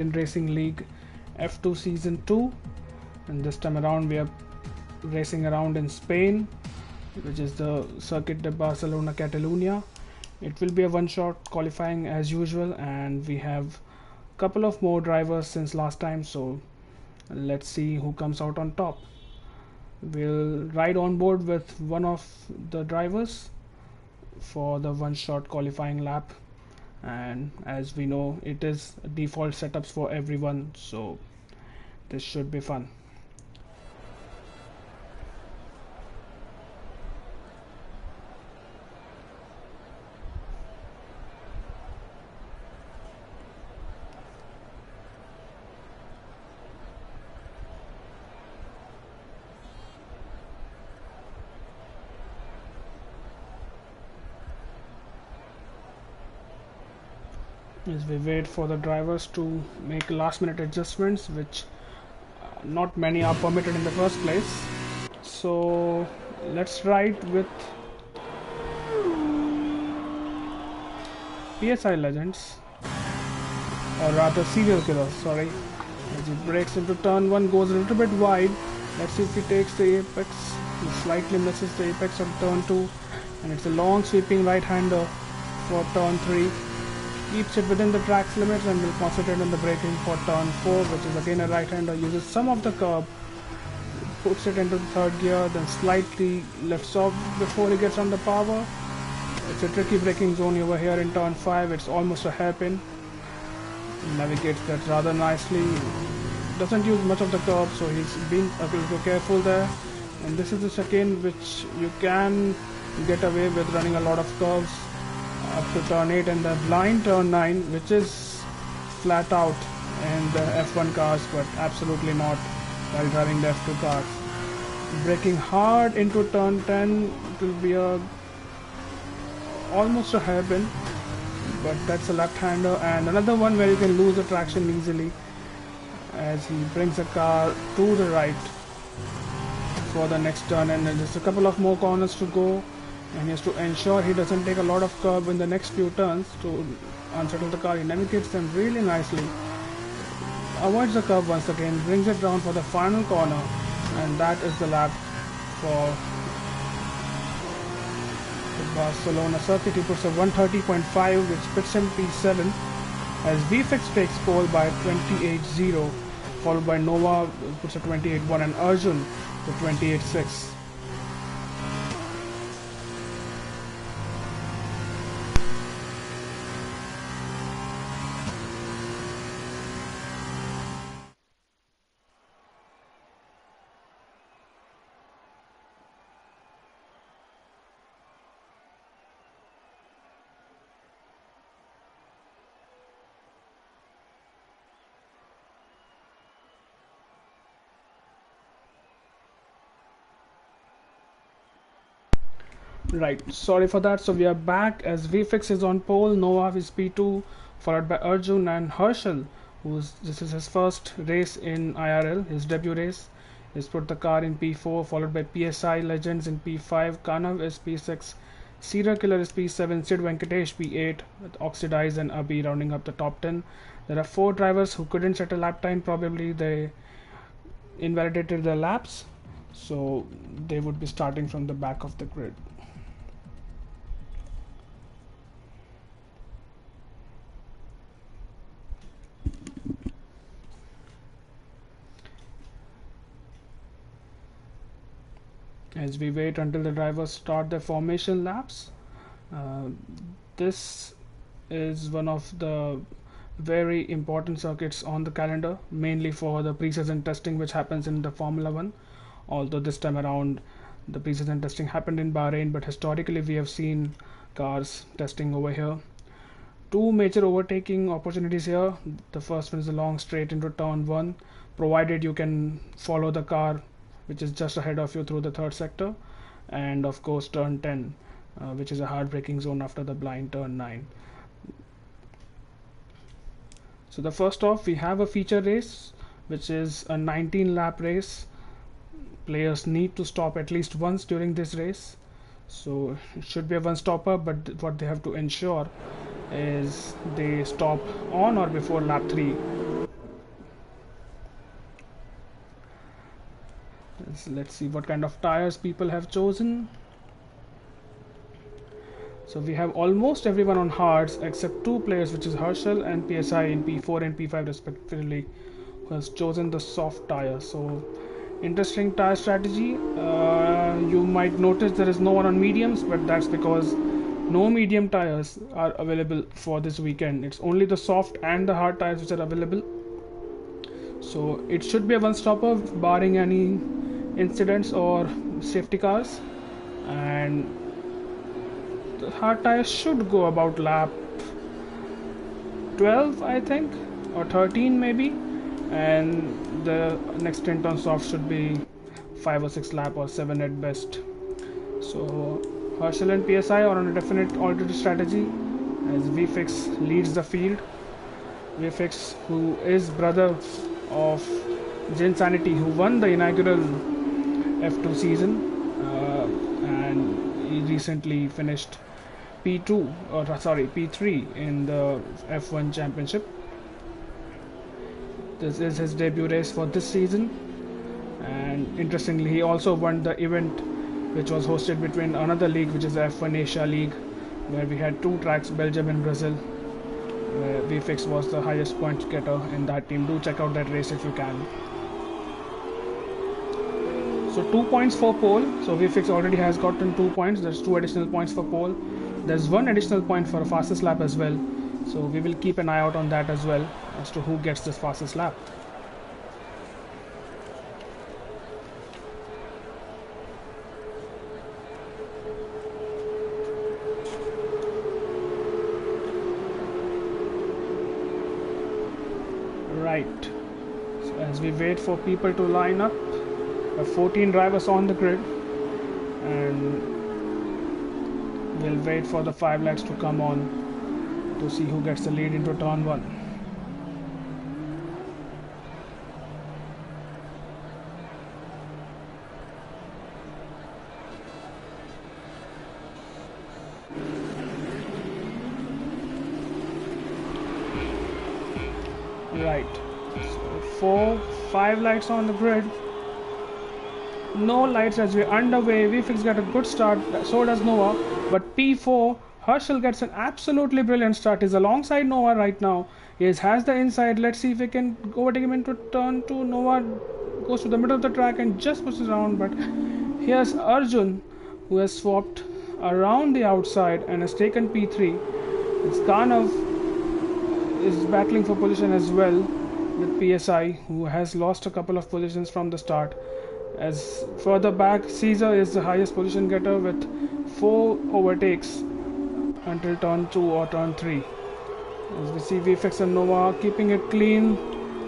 in Racing League F2 Season 2, and this time around we are racing around in Spain, which is the Circuit de Barcelona Catalunya. It will be a one-shot qualifying as usual, and we have a couple of more drivers since last time, so let's see who comes out on top. We'll ride on board with one of the drivers for the one-shot qualifying lap, and as we know it is default setups for everyone, so this should be fun. As we wait for the drivers to make last minute adjustments, which not many are permitted in the first place. So let's ride with PSI Legends, or rather Serial Killer, sorry. As he breaks into turn 1, goes a little bit wide. Let's see if he takes the apex. He slightly misses the apex on turn 2, and it's a long sweeping right-hander for turn 3. Keeps it within the track's limits and will concentrate on the braking for turn 4, which is again a right-hander. Uses some of the curb, puts it into the third gear, then slightly lifts off before he gets on the power. It's a tricky braking zone over here in turn 5. It's almost a hairpin. Navigates that rather nicely. Doesn't use much of the curb, so he's being a little careful there. And this is the chicane which you can get away with running a lot of curves up to turn 8, and the blind turn 9, which is flat out in the F1 cars, but absolutely not while driving the F2 cars. Braking hard into turn 10, it will be almost a hairpin, but that's a left-hander, and another one where you can lose the traction easily as he brings the car to the right for the next turn, and then there's a couple of more corners to go, and he has to ensure he doesn't take a lot of curb in the next few turns to unsettle the car. He navigates them really nicely, avoids the curb once again, brings it down for the final corner, and that is the lap for the Barcelona circuit. He puts a 130.5, which puts him P7, as VFX takes pole by 28.0, followed by Nova puts a 28.1, and Arjun to 28.6. Right, sorry for that. So we are back as VFX is on pole, Nova is P2, followed by Arjun and Herschel, this is his first race in IRL, his debut race. He's put the car in P4, followed by PSI Legends in P5, Kanav is P6, Serial Killer is P7, Sid Venkatesh P8, with Oxidize and Abhi rounding up the top 10. There are 4 drivers who couldn't set a lap time, probably they invalidated their laps, so they would be starting from the back of the grid. As we wait until the drivers start their formation laps, uh, this is one of the very important circuits on the calendar, mainly for the pre-season testing which happens in the Formula 1. Although this time around the pre-season testing happened in Bahrain, but historically we have seen cars testing over here. 2 major overtaking opportunities here. The first one is a long straight into turn 1, provided you can follow the car which is just ahead of you through the third sector, and of course turn 10, which is a hard braking zone after the blind turn 9. So the first off, we have a feature race, which is a 19 lap race. Players need to stop at least once during this race, so it should be a one stopper, but what they have to ensure is they stop on or before lap 3. Let's see what kind of tires people have chosen. So we have almost everyone on hards except two players, which is Herschel and PSI in P4 and P5 respectively, who has chosen the soft tire. So interesting tire strategy. You might notice there is no one on mediums, but that's because no medium tires are available for this weekend. It's only the soft and the hard tires which are available. So it should be a one-stopper barring any incidents or safety cars, and the hard tires should go about lap 12 I think, or 13 maybe, and the next stint on soft should be 5 or 6 lap or 7 at best. So Herschel and PSI are on a definite alternative strategy as VFix leads the field. VFX, who is brother of Jin Sanity, who won the inaugural F2 season, and he recently finished P3 in the F1 championship. This is his debut race for this season, and interestingly he also won the event which was hosted between another league, which is the F1 Asia League, where we had two tracks, Belgium and Brazil. VFX was the highest point getter in that team. Do check out that race if you can. So 2 points for pole. So VFX already has gotten 2 points. There's 2 additional points for pole. There's 1 additional point for a fastest lap as well. So we will keep an eye out on that as well, as to who gets this fastest lap. Right. So as we wait for people to line up, we have 14 drivers on the grid, and we'll wait for the 5 lights to come on to see who gets the lead into turn 1. Right, so 5 lights on the grid, no lights as we're underway. VFX got a good start, so does Noah, but P4, Herschel gets an absolutely brilliant start. He's alongside Noah right now. He has the inside. Let's see if we can overtake him into turn 2. Noah goes to the middle of the track and just pushes around, but here's Arjun, who has swapped around the outside and has taken P3. It's Kanav is battling for position as well with PSI, who has lost a couple of positions from the start. As further back, Caesar is the highest position getter with 4 overtakes until turn 2 or turn 3. As we see VFX and Nova keeping it clean.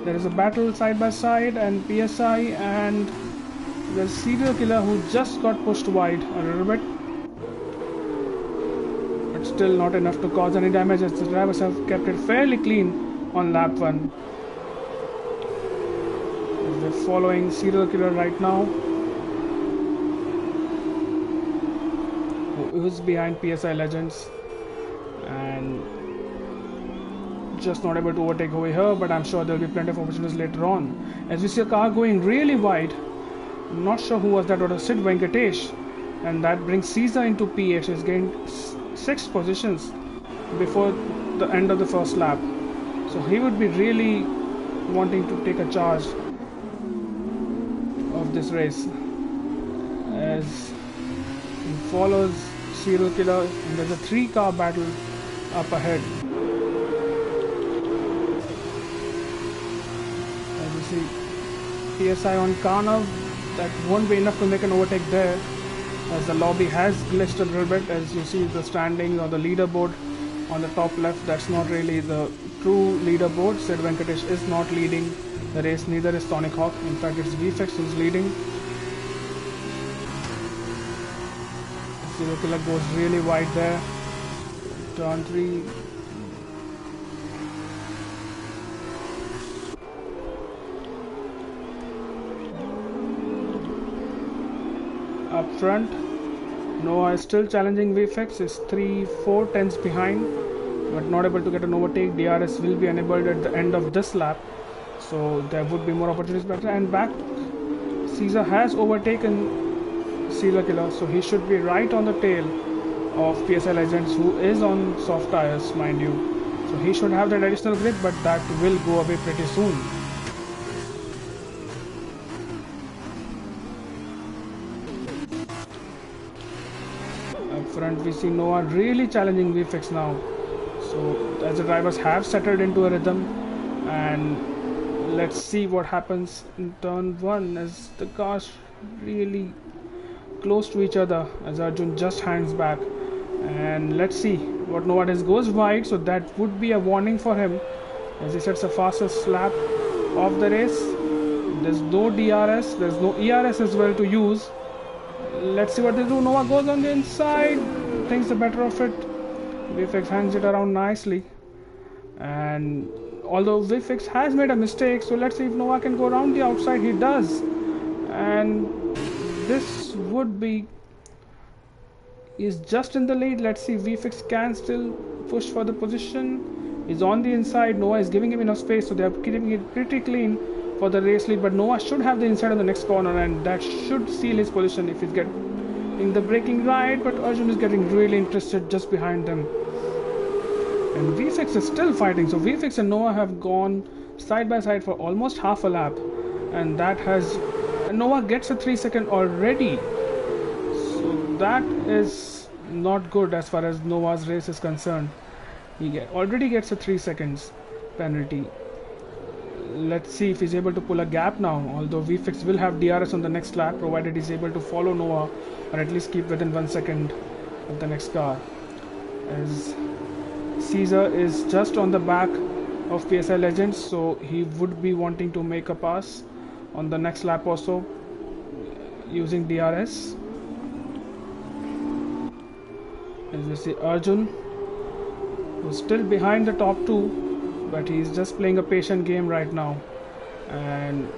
There is a battle side by side, and PSI and the serial killer who just got pushed wide a little bit, but still not enough to cause any damage, as the drivers have kept it fairly clean on lap 1. As they're following serial killer right now, who is behind PSI Legends, and just not able to overtake over here, but I'm sure there will be plenty of opportunities later on. As we see a car going really wide, I'm not sure who was that, or Sid Venkatesh, and that brings Caesar into P8. He's gained 6 positions before the end of the first lap, so he would be really wanting to take a charge of this race as he follows serial killer, and there's a 3-car battle up ahead. As you see PSI on Kanav, that won't be enough to make an overtake there, as the lobby has glitched a little bit. As you see the standing or the leaderboard on the top left, that's not really the true leaderboard. Sid Venkatesh is not leading the race, neither is Sonic Hawk. In fact, it's VFX who's leading. Serial killer goes really wide there. Turn 3. Up front, Noah is still challenging VFX, is 3-4 tenths behind, but not able to get an overtake. DRS will be enabled at the end of this lap, so there would be more opportunities better. And back, Caesar has overtaken Serial Killer, so he should be right on the tail of PSI Legends, who is on soft tires, mind you. So he should have that additional grip, but that will go away pretty soon. Up front we see Noah really challenging VFX now. So as the drivers have settled into a rhythm, and let's see what happens in turn 1 as the cars really close to each other as Arjun just hangs back. And let's see what Noah does. Goes wide, so that would be a warning for him as he sets the fastest lap of the race. There's no DRS, there's no ERS as well to use. Let's see what they do. Noah goes on the inside, thinks the better of it. VFX hangs it around nicely, and although VFX has made a mistake, so let's see if Noah can go around the outside. He does, and this would be, he's just in the lead. Let's see, VFX can still push for the position. He's on the inside. Noah is giving him enough space, so they're keeping it pretty clean for the race lead, but Noah should have the inside on the next corner, and that should seal his position if he's getting the braking right. But Arjun is getting really interested just behind them, and VFX is still fighting. So VFX and Noah have gone side by side for almost half a lap, and that has, Noah gets a 3-second already. So that is not good as far as Noah's race is concerned. He already gets a 3 seconds penalty. Let's see if he's able to pull a gap now, although VFX will have DRS on the next lap provided he's able to follow Noah, or at least keep within 1 second of the next car, as Caesar is just on the back of PSI Legends, so he would be wanting to make a pass on the next lap also using DRS. As you see, Arjun was still behind the top two, but he's just playing a patient game right now, and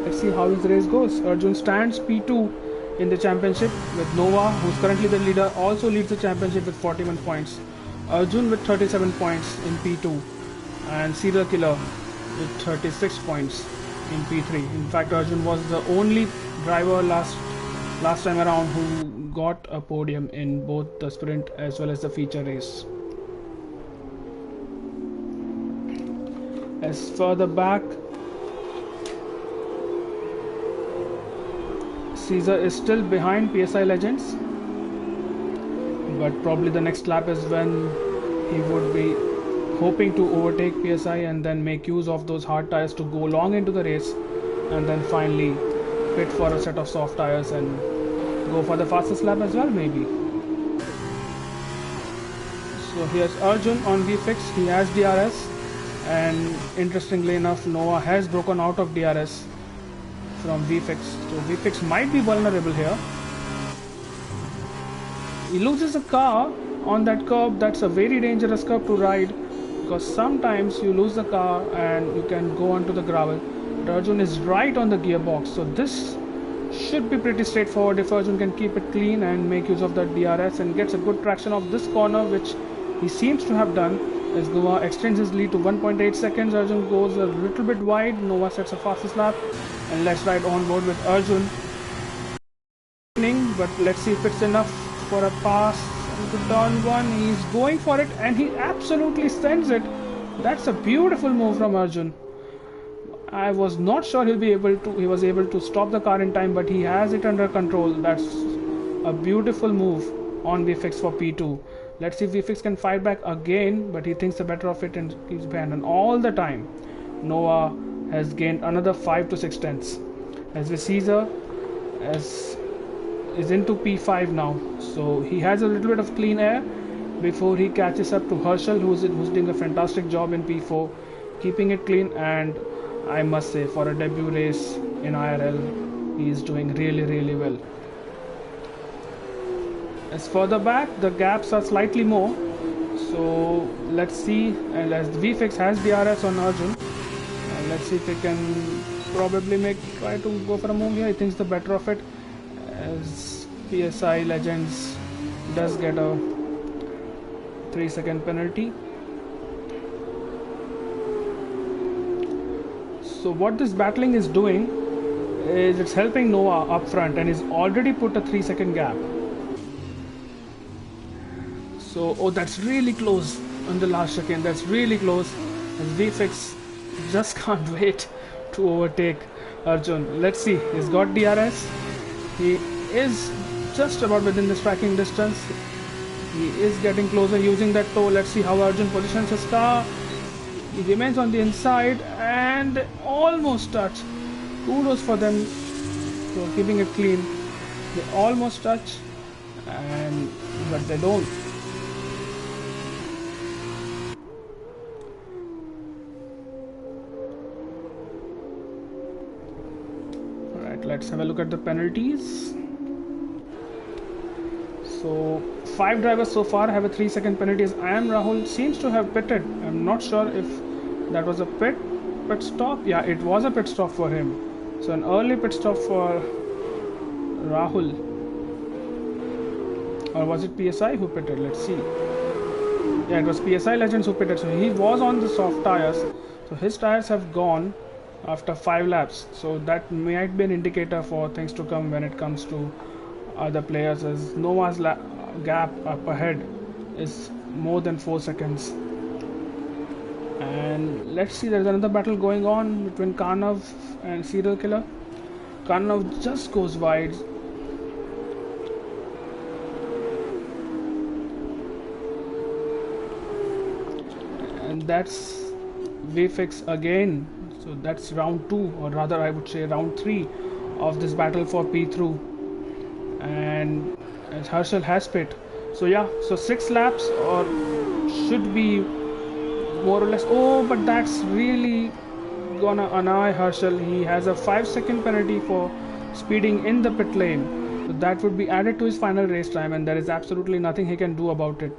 let's see how his race goes. Arjun stands P2 in the championship, with Noah, who's currently the leader, also leads the championship with 41 points. Arjun with 37 points in P2, and Serial Killer with 36 points in P3. In fact, Arjun was the only driver last time around who got a podium in both the sprint as well as the feature race. As further back, Caesar is still behind PSI Legends, but probably the next lap is when he would be hoping to overtake PSI and then make use of those hard tires to go long into the race, and then finally pit for a set of soft tires and go for the fastest lap as well, maybe. So here's Arjun on VFX. He has DRS, and interestingly enough, Noah has broken out of DRS from VFX, so VFX might be vulnerable here. He loses a car on that curb. That's a very dangerous curb to ride, because sometimes you lose the car and you can go onto the gravel. But Arjun is right on the gearbox, so this should be pretty straightforward if Arjun can keep it clean and make use of that DRS and gets a good traction of this corner, which he seems to have done. As Noah extends his lead to 1.8 seconds, Arjun goes a little bit wide. Noah sets a fastest lap, and let's ride on board with Arjun. But let's see if it's enough for a pass into turn 1. He's going for it, and he absolutely sends it. That's a beautiful move from Arjun. I was not sure he was able to stop the car in time, but he has it under control. That's a beautiful move on VFX for P2. Let's see if VFX can fight back again, but he thinks the better of it and keeps behind. And all the time, Noah has gained another 5 to 6 tenths. As with Caesar, is into P5 now, so he has a little bit of clean air before he catches up to Herschel, who's doing a fantastic job in P4, keeping it clean. And I must say, for a debut race in IRL, he is doing really, really well. As further back, the gaps are slightly more, so let's see. And as VFX has DRS on Arjun, and let's see if he can probably try to go for a move here. He thinks the better of it, as PSI Legends does get a 3-second penalty. So what this battling is doing is it's helping Noah up front, and he's already put a 3-second gap. So, oh, that's really close on the last second. That's really close. And VFX just can't wait to overtake Arjun. Let's see. He's got DRS. He is just about within the striking distance. He is getting closer using that toe. Let's see how Arjun positions his car. He remains on the inside and almost touch. Kudos for them for keeping it clean. They almost touch, but they don't. Alright, let's have a look at the penalties. So 5 drivers so far have a 3-second penalty. As I am Rahul seems to have pitted. I'm not sure if that was a pit stop. Yeah, it was a pit stop for him. So an early pit stop for Rahul. Or was it PSI who pitted? Let's see. Yeah, it was PSI Legends who pitted. So he was on the soft tires. So his tires have gone after 5 laps. So that might be an indicator for things to come when it comes to other players, as Noah's gap up ahead is more than 4 seconds. And let's see, there's another battle going on between Karnav and Serial Killer. Karnav just goes wide. And that's VFX again. So that's round 2, or rather I would say round 3 of this battle for P-through. And as Herschel has pit. So yeah, so 6 laps or should be more or less. Oh, but that's really gonna annoy Herschel. He has a 5-second penalty for speeding in the pit lane. So that would be added to his final race time, and there is absolutely nothing he can do about it.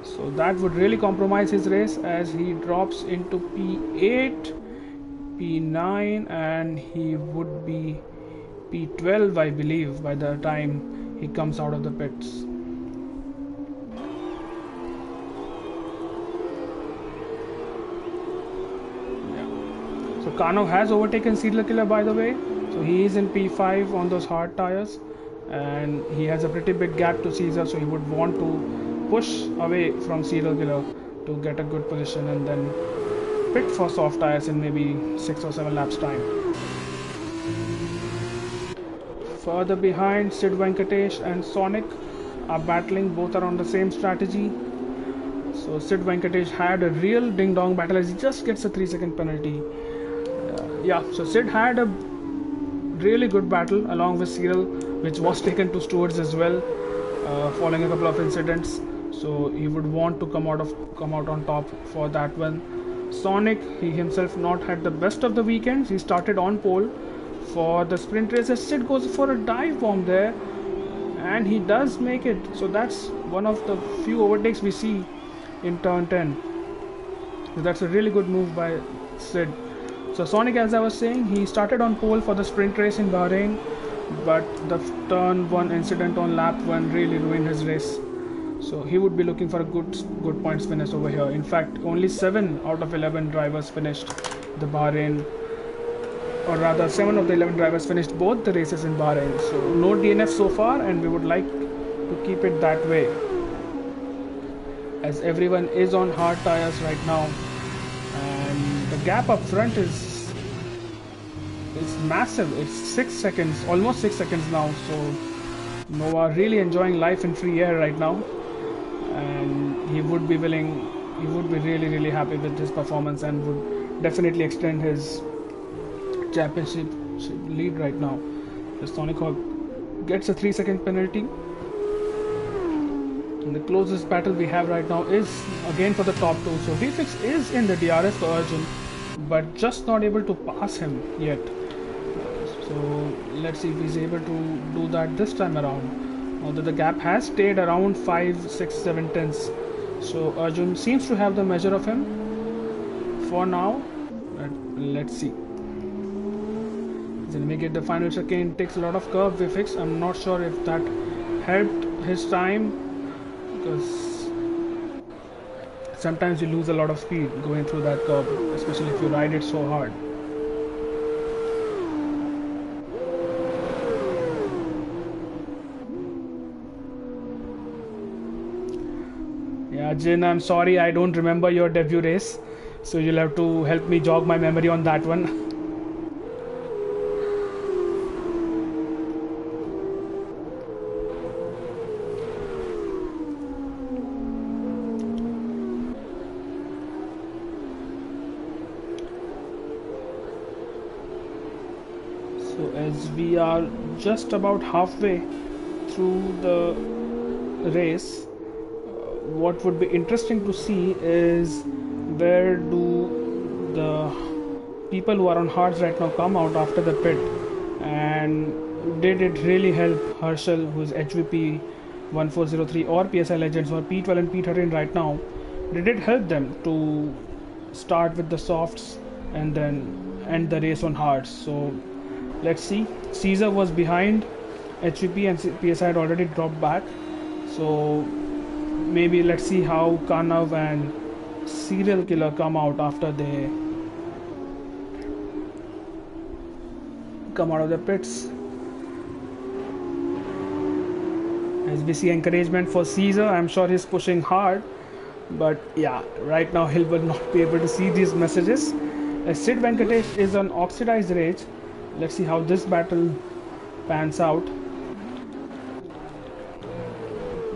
So that would really compromise his race, as he drops into P8, P9, and he would be P12, I believe, by the time he comes out of the pits. Yeah. So Karnav has overtaken Serial Killer, by the way. So he is in P5 on those hard tires, and he has a pretty big gap to Caesar, so he would want to push away from Serial Killer to get a good position and then pit for soft tires in maybe 6 or 7 laps time. Further behind, Sid Venkatesh and Sonic are battling. Both are on the same strategy. So Sid Venkatesh had a real ding-dong battle as he just gets a 3-second penalty. Yeah, so Sid had a really good battle along with Cyril, which was taken to stewards as well, following a couple of incidents. So he would want to come out on top for that one. Sonic, he himself not had the best of the weekends. He started on pole for the sprint races. Sid goes for a dive bomb there, and he does make it. So that's one of the few overtakes we see in turn 10. So that's a really good move by Sid. So Sonic, as I was saying, he started on pole for the sprint race in Bahrain, but the turn 1 incident on lap 1 really ruined his race. So he would be looking for a good points finish over here. In fact, only 7 out of 11 drivers finished the Bahrain, or rather 7 of the 11 drivers finished both the races in Bahrain. So no DNF so far, and we would like to keep it that way, as everyone is on hard tires right now, and the gap up front is massive. It's 6 seconds, almost 6 seconds now. So Noah really enjoying life in free air right now, and he would be really happy with his performance and would definitely extend his championship lead right now. The Sonic Hawk gets a 3-second penalty, and the closest battle we have right now is again for the top 2. So VFX is in the DRS for Arjun, but just not able to pass him yet. So let's see if he's able to do that this time around. Although the gap has stayed around 5, 6, 7 tenths. So Arjun seems to have the measure of him for now. Let's see. Then we get the final chicane. Takes a lot of curve VFX. I'm not sure if that helped his time, because sometimes you lose a lot of speed going through that curve, especially if you ride it so hard. Jin, I'm sorry, I don't remember your debut race, so you'll have to help me jog my memory on that one. So as we are just about halfway through the race, what would be interesting to see is where do the people who are on hards right now come out after the pit, and did it really help Herschel, who is HVP 1403 or PSI Legends or P12 and P13 right now, did it help them to start with the softs and then end the race on hards? So let's see. Caesar was behind HVP and PSI had already dropped back, so maybe let's see how Kanav and Serial Killer come out after they come out of the pits. As we see encouragement for Caesar, I'm sure he's pushing hard, but yeah, right now he will not be able to see these messages. As Sid Venkatesh is on Oxidized Rage, let's see how this battle pans out.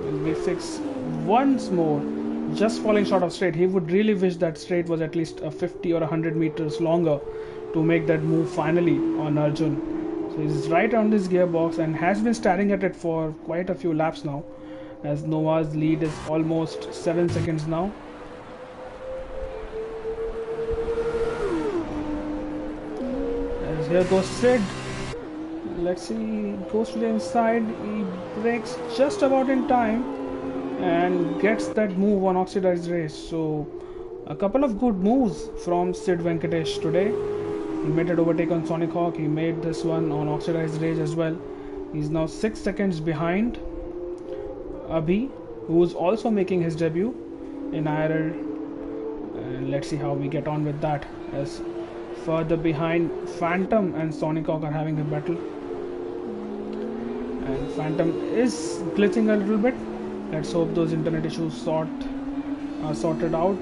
Will we fix once more, just falling short of straight? He would really wish that straight was at least a 50 or 100 meters longer to make that move finally on Arjun. So he's right on this gearbox and has been staring at it for quite a few laps now, as Noah's lead is almost 7 seconds now. As here goes Sid. Let's see, he goes to the inside, he brakes just about in time and gets that move on Oxidized Race. So a couple of good moves from Sid Venkatesh today. He made an overtake on Sonic Hawk, he made this one on Oxidized Rage as well. He's now 6 seconds behind Abhi, who is also making his debut in IRL. And let's see how we get on with that, as further behind Phantom and Sonic Hawk are having a battle. And Phantom is glitching a little bit. Let's hope those internet issues are sorted out.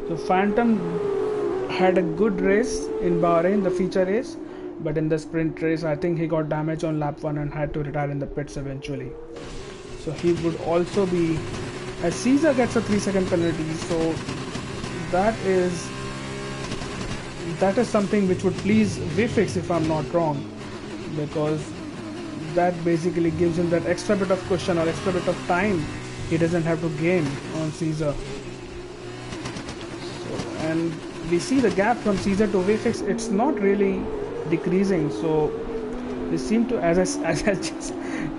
So Phantom had a good race in Bahrain, the feature race, but in the sprint race I think he got damage on lap 1 and had to retire in the pits eventually. So he would also be, as Caesar gets a 3-second penalty, so that is something which would please Vfix if I'm not wrong, because that basically gives him that extra bit of cushion or extra bit of time he doesn't have to gain on Caesar. So, and we see the gap from Caesar to Vfix, it's not really decreasing. So they seem to,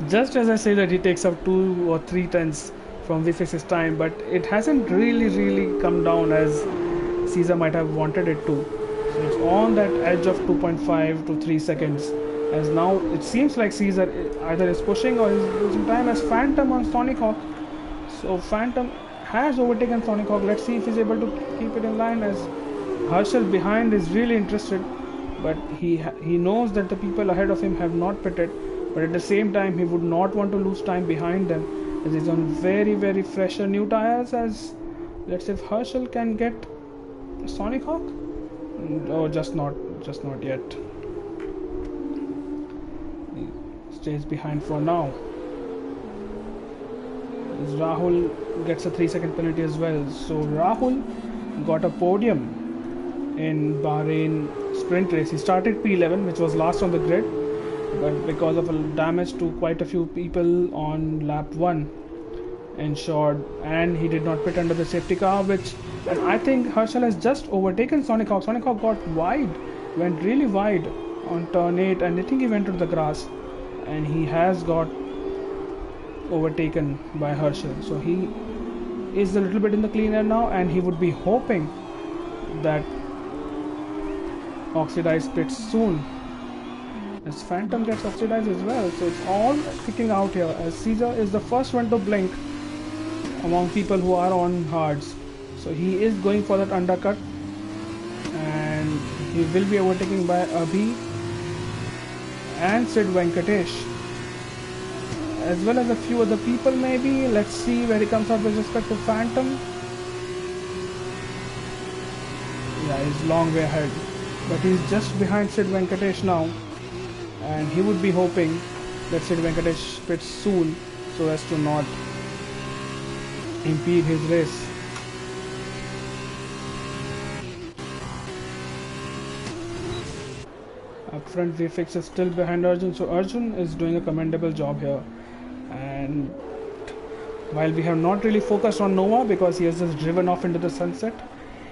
just as I say that he takes up 2 or 3 tenths from Vfix's time, but it hasn't really come down as Caesar might have wanted it to. So it's on that edge of 2.5 to 3 seconds, as now it seems like Caesar either is pushing or is losing time. As Phantom on Sonic Hawk, so Phantom has overtaken Sonic Hawk. Let's see if he's able to keep it in line, as Herschel behind is really interested, but he knows that the people ahead of him have not pitted, but at the same time he would not want to lose time behind them, as he's on very fresher new tires. As let's see if Herschel can get Sonic Hawk. Oh, just not yet. He stays behind for now. As Rahul gets a 3-second penalty as well. So Rahul got a podium in Bahrain sprint race. He started P11, which was last on the grid, but because of a damage to quite a few people on lap 1 ensured, and he did not pit under the safety car, and I think Herschel has just overtaken Sonic Hawk. Sonic Hawk got wide, went really wide on turn 8, and I think he went to the grass, and he has got overtaken by Herschel. So he is a little bit in the clean air now, and he would be hoping that Oxidized pits soon, as Phantom gets Oxidized as well. So it's all kicking out here, as Caesar is the first one to blink among people who are on hards. So he is going for that undercut, and he will be overtaken by Abhi and Sid Venkatesh, as well as a few other people maybe. Let's see where he comes out with respect to Phantom. Yeah, he's long way ahead, but he's just behind Sid Venkatesh now, and he would be hoping that Sid Venkatesh pits soon so as to not impede his race. Up front, VFX is still behind Arjun, so Arjun is doing a commendable job here. And while we have not really focused on Noah because he has just driven off into the sunset,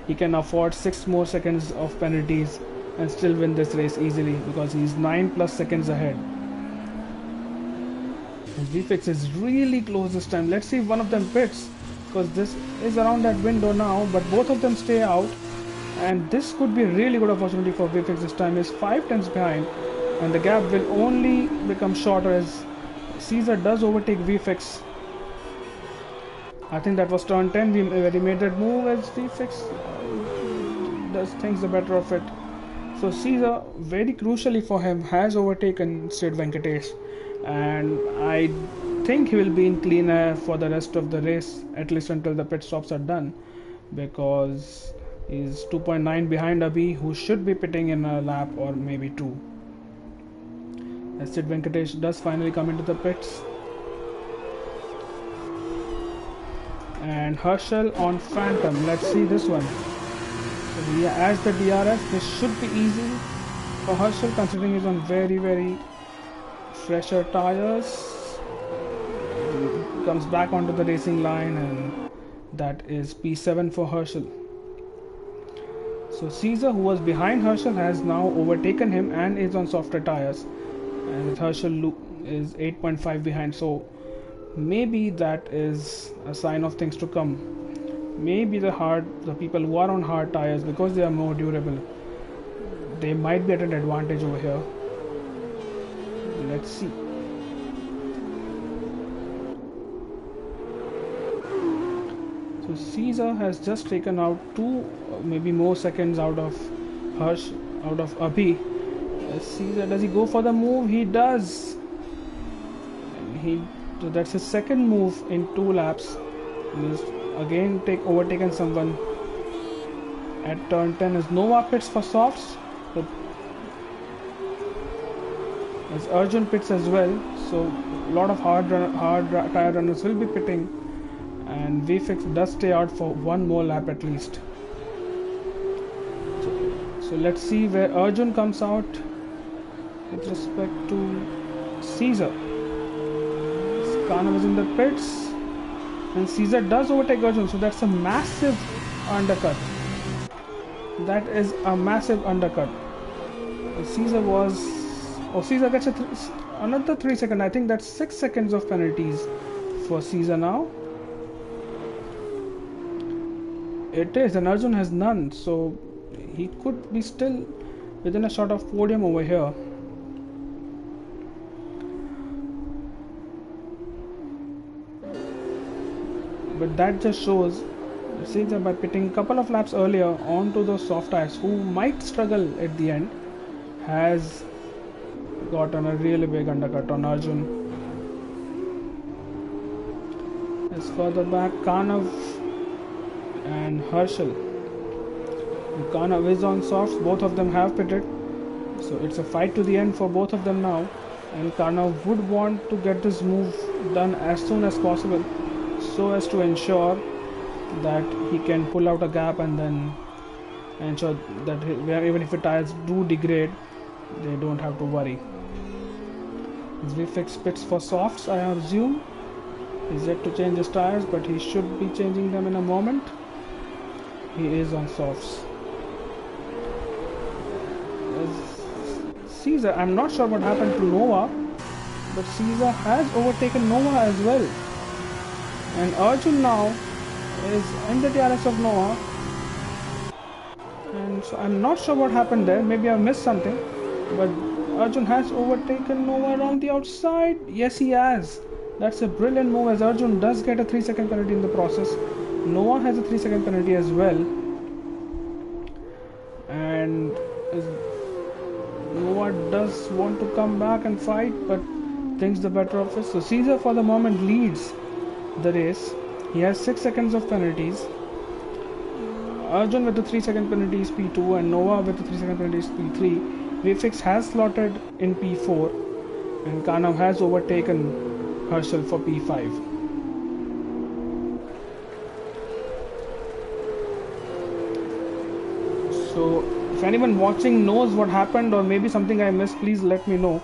he can afford 6 more seconds of penalties and still win this race easily because he's 9+ seconds ahead. And VFX is really close this time. Let's see if one of them pits, because this is around that window now, but both of them stay out, and this could be a really good opportunity for VFX this time. He's 5 tenths behind, and the gap will only become shorter as Caesar does overtake VFX. I think that was turn 10 where he made that move, as VFX does things the better of it. So Caesar, very crucially for him, has overtaken Sid Venkatesh, and I think he will be in clean air for the rest of the race, at least until the pit stops are done, because he's 2.9 behind Abhi, who should be pitting in a lap or maybe 2. As Sid Venkatesh does finally come into the pits. And Herschel on Phantom. Let's see this one. So as the DRS, this should be easy for Herschel considering he's on very fresher tires. Comes back onto the racing line, and that is P7 for Herschel. So Caesar, who was behind Herschel, has now overtaken him and is on softer tires, and Herschel is 8.5 behind, so maybe that is a sign of things to come. Maybe the people who are on hard tires, because they are more durable, they might be at an advantage over here. Let's see. So Caesar has just taken out 2 maybe more seconds out of Abhi. Caesar, does he go for the move? He does. And so that's his second move in 2 laps. He's again overtaken someone at turn 10 as Noah pits for softs. As Arjun pits as well. So a lot of hard tire runners will be pitting. And VFX does stay out for 1 more lap at least. So let's see where Arjun comes out with respect to Caesar. Kanav is in the pits, and Caesar does overtake Arjun, so that's a massive undercut. That is a massive undercut. Caesar gets another 3 seconds. I think that's 6 seconds of penalties for Caesar now. It is, and Arjun has none, so he could be still within a shot of podium over here. But that just shows Caesar, by pitting a couple of laps earlier onto those soft tires, who might struggle at the end, has gotten a really big undercut on Arjun. As further back, Kanav and Herschel. Kanav is on softs, both of them have pitted, so it's a fight to the end for both of them now, and Kanav would want to get this move done as soon as possible so as to ensure that he can pull out a gap and then ensure that even if the tires do degrade, they don't have to worry. VFX pits for softs, I assume. He's yet to change his tires, but he should be changing them in a moment. He is on softs. Caesar, I'm not sure what happened to Noah, but Caesar has overtaken Noah as well. And Arjun now is in the DRS of Noah. And so I'm not sure what happened there. Maybe I missed something. But Arjun has overtaken Noah around the outside. Yes, he has. That's a brilliant move, as Arjun does get a 3-second penalty in the process. Noah has a 3-second penalty as well. And Noah does want to come back and fight, but thinks the better of it. So Caesar for the moment leads the race. He has 6 seconds of penalties. Arjun with the 3-second penalty is P2 and Noah with the 3-second penalty is P3. Vfx has slotted in P4 and Kanav has overtaken Herschel for P5. So if anyone watching knows what happened or maybe something I missed, please let me know,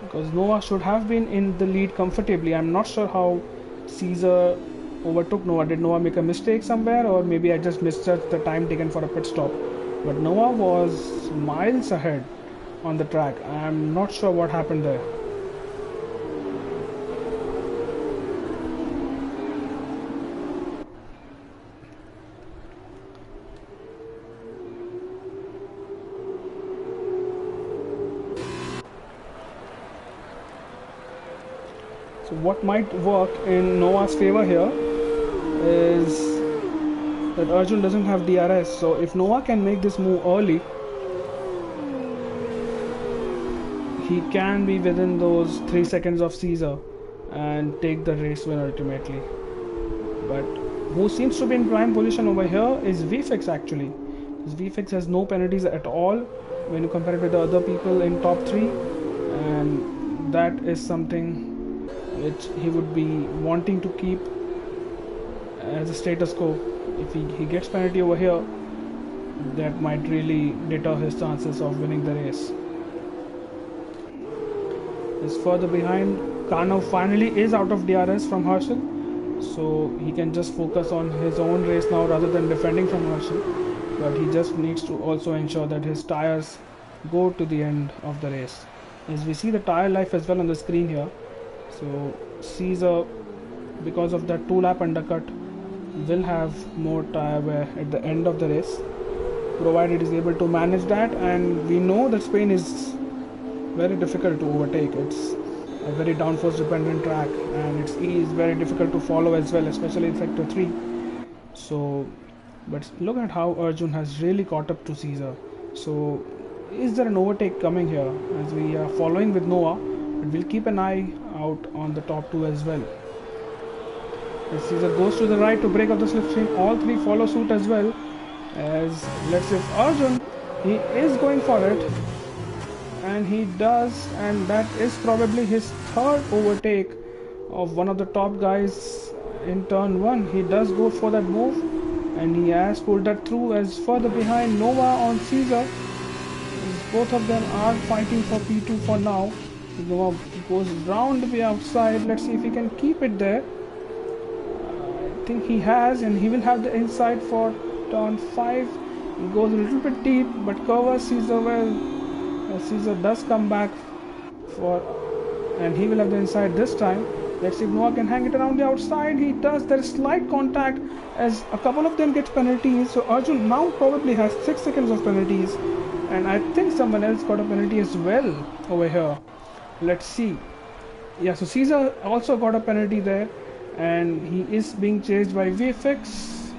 because Noah should have been in the lead comfortably. I'm not sure how Caesar overtook Noah. Did Noah make a mistake somewhere, or maybe I just misjudged the time taken for a pit stop? But Noah was miles ahead on the track. I'm not sure what happened there. So what might work in Noah's favor here is that Arjun doesn't have DRS. So if Noah can make this move early, he can be within those 3 seconds of Caesar and take the race win ultimately. But who seems to be in prime position over here is Vfx actually. Because Vfx has no penalties at all when you compare it with the other people in top 3, and that is something which he would be wanting to keep as a status quo. If he gets penalty over here, that might really deter his chances of winning the race. Is further behind. Kanav finally is out of DRS from Herschel, so he can just focus on his own race now rather than defending from Herschel. But he just needs to also ensure that his tires go to the end of the race. As we see the tire life as well on the screen here. So Caesar, because of that 2-lap undercut, will have more tire wear at the end of the race, provided he is able to manage that. And we know that Spain is very difficult to overtake. It's a very downforce dependent track, and it's very difficult to follow as well, especially in sector 3. So, but look at how Arjun has really caught up to Caesar. So is there an overtake coming here, as we are following with Noah, but we'll keep an eye out on the top 2 as well. As Caesar goes to the right to break up the slipstream, all 3 follow suit as well. As let's say Arjun, he is going for it, and he does, and that is probably his 3rd overtake of one of the top guys in turn 1. He does go for that move, and he has pulled that through. As further behind, Noah on Caesar. Both of them are fighting for P2 for now. Noah goes round the outside. Let's see if he can keep it there. I think he has, and he will have the inside for turn 5. He goes a little bit deep, but covers Caesar well. Caesar does come back and he will have the inside this time. Let's see if Noah can hang it around the outside. He does. There is slight contact as a couple of them get penalties. So Arjun now probably has 6 seconds of penalties, and I think someone else got a penalty as well over here. Let's see. Yeah, so Caesar also got a penalty there, and he is being chased by VFX.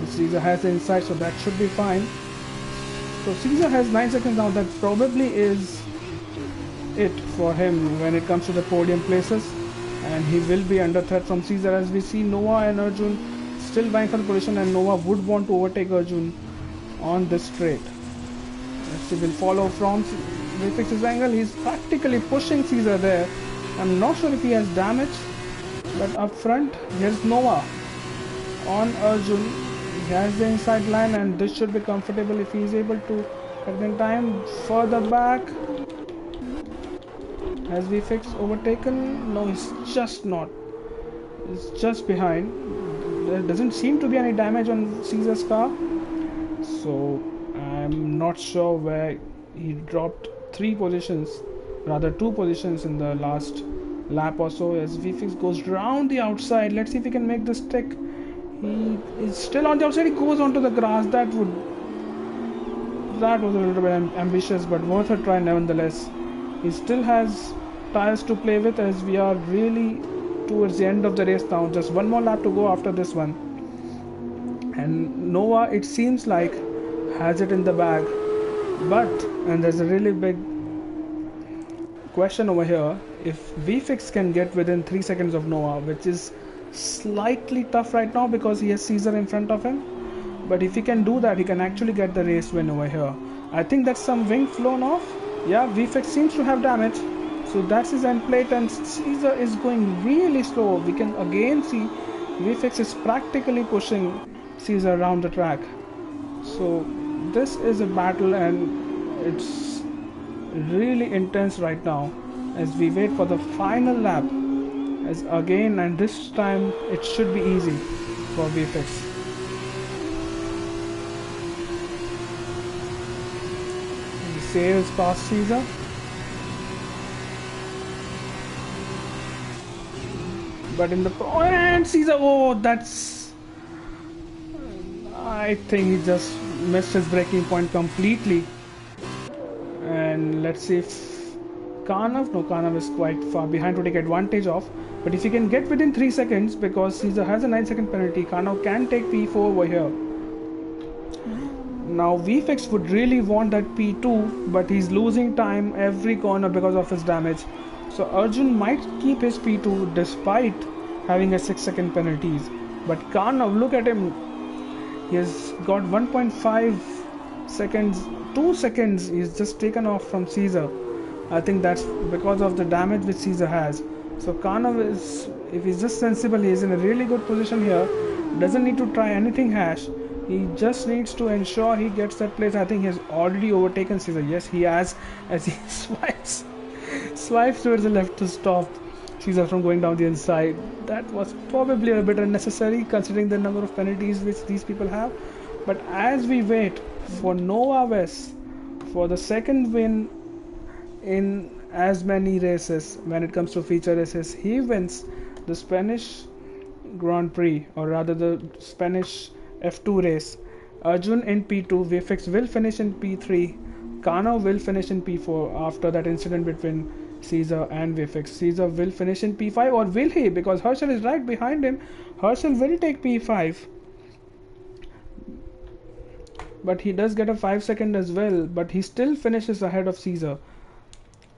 Caesar has the inside, so that should be fine. So Caesar has 9 seconds now. That probably is it for him when it comes to the podium places, and he will be under threat from Caesar. As we see Noah and Arjun still vying for the position, and Noah would want to overtake Arjun on this straight. Let's see, we'll follow from VFX's angle. He's practically pushing Caesar there. I'm not sure if he has damage, but up front here's Noah on Arjun. He has the inside line, and this should be comfortable if he is able to at the time. Further back, has VFX overtaken? No, he's just not. He's just behind. There doesn't seem to be any damage on Caesar's car, so I'm not sure where he dropped 3 positions, rather 2 positions in the last lap or so. As VFX goes round the outside, let's see if he can make this stick. He is still on the outside. He goes onto the grass. That was a little bit ambitious, but worth a try nevertheless. He still has tires to play with, as we are really towards the end of the race now. Just one more lap to go after this one, and Noah, it seems like, has it in the bag. And there's a really big question over here, if VFix can get within 3 seconds of Noah, which is slightly tough right now because he has Caesar in front of him, but if he can do that, he can actually get the race win over here. I think that's some wing flown off. Yeah, VFX seems to have damage, so that's his end plate, and Caesar is going really slow. We can again see VFX is practically pushing Caesar around the track. So this is a battle, and it's really intense right now as we wait for the final lap. As again, and this time it should be easy for VFX. He sails past Caesar. But in the and Caesar, oh, that's, I think he just missed his braking point completely. And let's see if Kanav is quite far behind to take advantage of. But if he can get within 3 seconds, because Caesar has a 9-second penalty, Kanav can take P4 over here. Now VFX would really want that P2, but he's losing time every corner because of his damage. So Arjun might keep his P2 despite having a 6-second penalties. But Kanav, look at him. He has got 1.5 seconds, 2 seconds. He's just taken off from Caesar. I think that's because of the damage which Caesar has. So Kanav is, if he's just sensible, he's in a really good position here. Doesn't need to try anything hash. He just needs to ensure he gets that place. I think he has already overtaken Caesar. Yes, he has, as he swipes towards the left to stop Caesar from going down the inside. That was probably a bit unnecessary considering the number of penalties which these people have. But as we wait for Noah West for the second win in as many races, when it comes to feature races, he wins the Spanish Grand Prix, or rather the Spanish F2 race. Arjun in P2, VFX will finish in P3, Kanav will finish in P4 after that incident between Caesar and VFX. Caesar will finish in P5, or will he? Because Herschel is right behind him. Herschel will take P5. But he does get a 5-second as well, but he still finishes ahead of Caesar.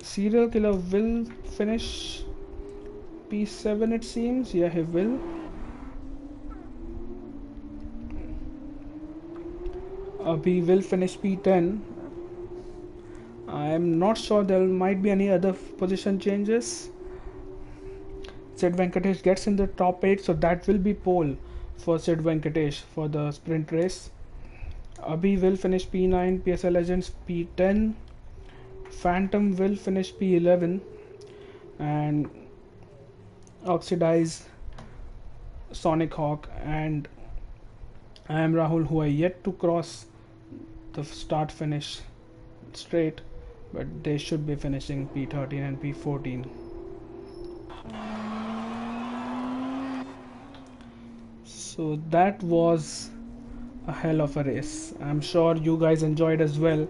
Serial Killer will finish P7, it seems. Yeah, he will. Abhi will finish P10. I am not sure there might be any other position changes. Sid Venkatesh gets in the top 8, so that will be pole for Sid Venkatesh for the sprint race. Abhi will finish P9, PSL Legends P10, Phantom will finish P11, and Oxidize, Sonic Hawk, and I am Rahul, who are yet to cross the start finish straight, but they should be finishing P13 and P14. So that was a hell of a race. I'm sure you guys enjoyed as well.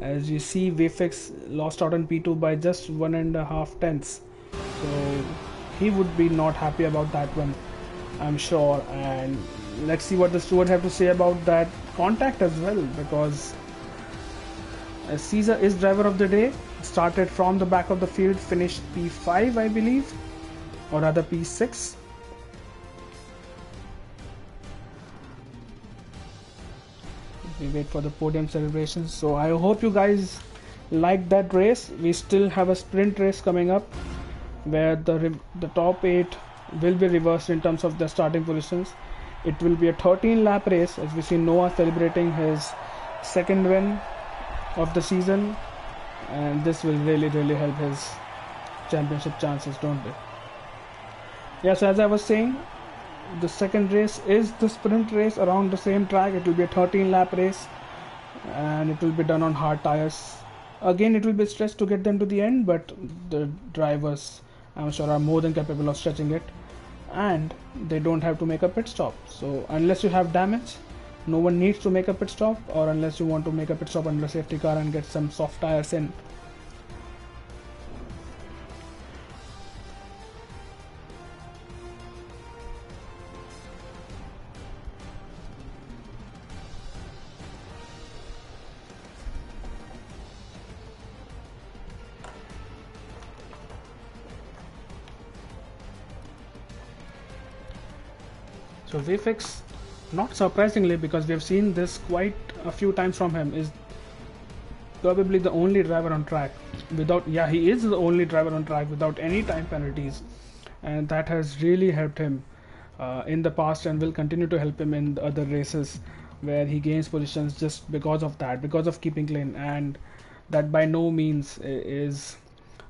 As you see, VFX lost out on P2 by just 1.5 tenths, so he would be not happy about that one, I'm sure. And let's see what the stewards have to say about that contact as well, because Caesar is driver of the day, started from the back of the field, finished P5 I believe, or rather P6. We wait for the podium celebrations. So I hope you guys liked that race. We still have a sprint race coming up where the top 8 will be reversed in terms of the starting positions. It will be a 13 lap race, as we see Noah celebrating his second win of the season, and this will really help his championship chances, don't they? Yes, as I was saying, the second race is the sprint race around the same track. It will be a 13 lap race, and it will be done on hard tires. Again, it will be stressed to get them to the end, but the drivers, I'm sure, are more than capable of stretching it, and they don't have to make a pit stop. So unless you have damage, no one needs to make a pit stop, or unless you want to make a pit stop under safety car and get some soft tires in. So VFX, not surprisingly, because we have seen this quite a few times from him, is probably the only driver on track without, yeah, he is the only driver on track without any time penalties, and that has really helped him in the past and will continue to help him in the other races where he gains positions just because of that, because of keeping clean. And that by no means is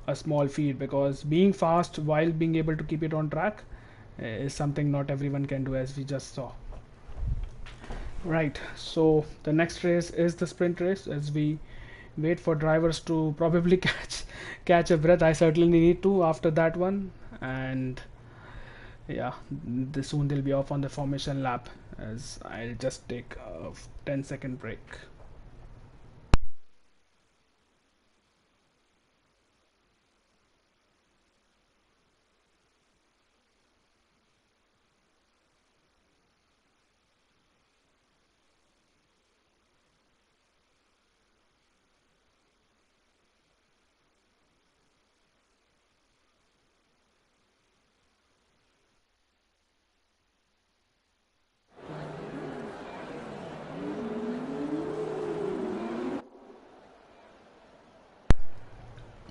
a small feat, because being fast while being able to keep it on track is something not everyone can do, as we just saw. Right, so the next race is the sprint race. As we wait for drivers to probably catch a breath, I certainly need to after that one. And yeah, soon they'll be off on the formation lap, as I'll just take a 10-second break.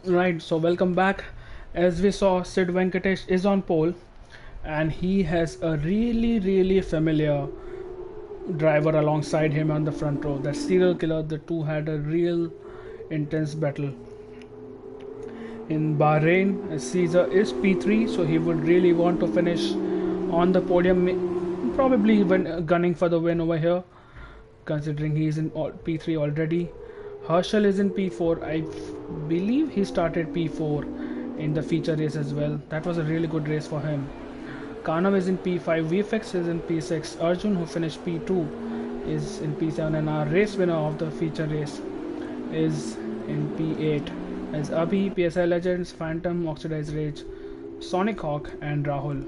Right, so welcome back. As we saw, Sid Venkatesh is on pole, and he has a really familiar driver alongside him on the front row. That serial killer. The two had a real intense battle in Bahrain. Caesar is P3, so he would really want to finish on the podium, probably even gunning for the win over here, considering he's in P3 already. Herschel is in P4. I believe he started P4 in the feature race as well. That was a really good race for him. Kanav is in P5, VFX is in P6, Arjun, who finished P2, is in P7, and our race winner of the feature race is in P8. As Abhi, PSI Legends, Phantom, Oxidized Rage, Sonic Hawk, and Rahul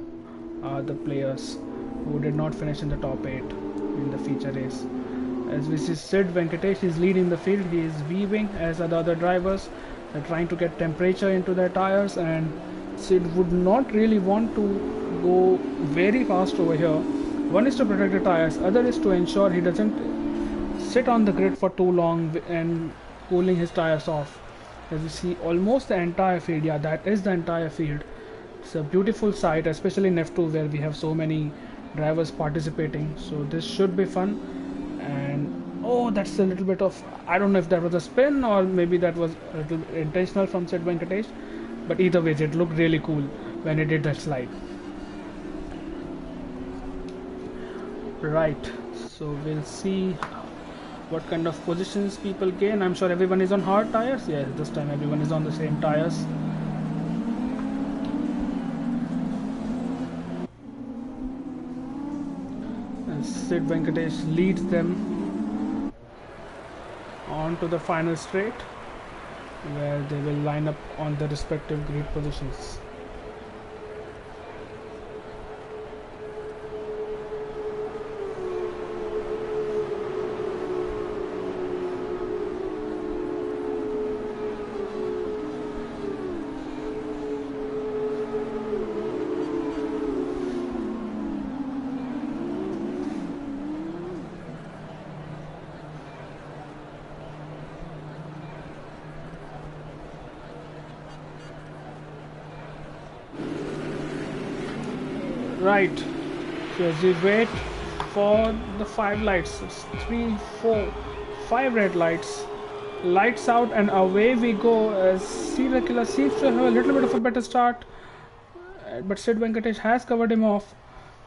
are the players who did not finish in the top 8 in the feature race. As we see, Sid Venkatesh is leading the field. He is weaving, as are the other drivers. They're trying to get temperature into their tires, and Sid would not really want to go very fast over here. One is to protect the tires, other is to ensure he doesn't sit on the grid for too long and cooling his tires off. As we see, almost the entire field, yeah, that is the entire field. It's a beautiful sight, especially in F2 where we have so many drivers participating, so this should be fun. And oh, that's a little bit of, I don't know if that was a spin or maybe that was a little intentional from Sid Venkatesh, but either way it looked really cool when he did that slide. Right, so we'll see what kind of positions people gain. I'm sure everyone is on hard tires. Yes, this time everyone is on the same tires. And Sid Venkatesh leads them on to the final straight, where they will line up on the respective grid positions. Right, so as we wait for the 5 lights, it's 3, 4, 5 red lights, lights out, and away we go. As Serial Killer seems to have a little bit of a better start, but Sid Venkatesh has covered him off.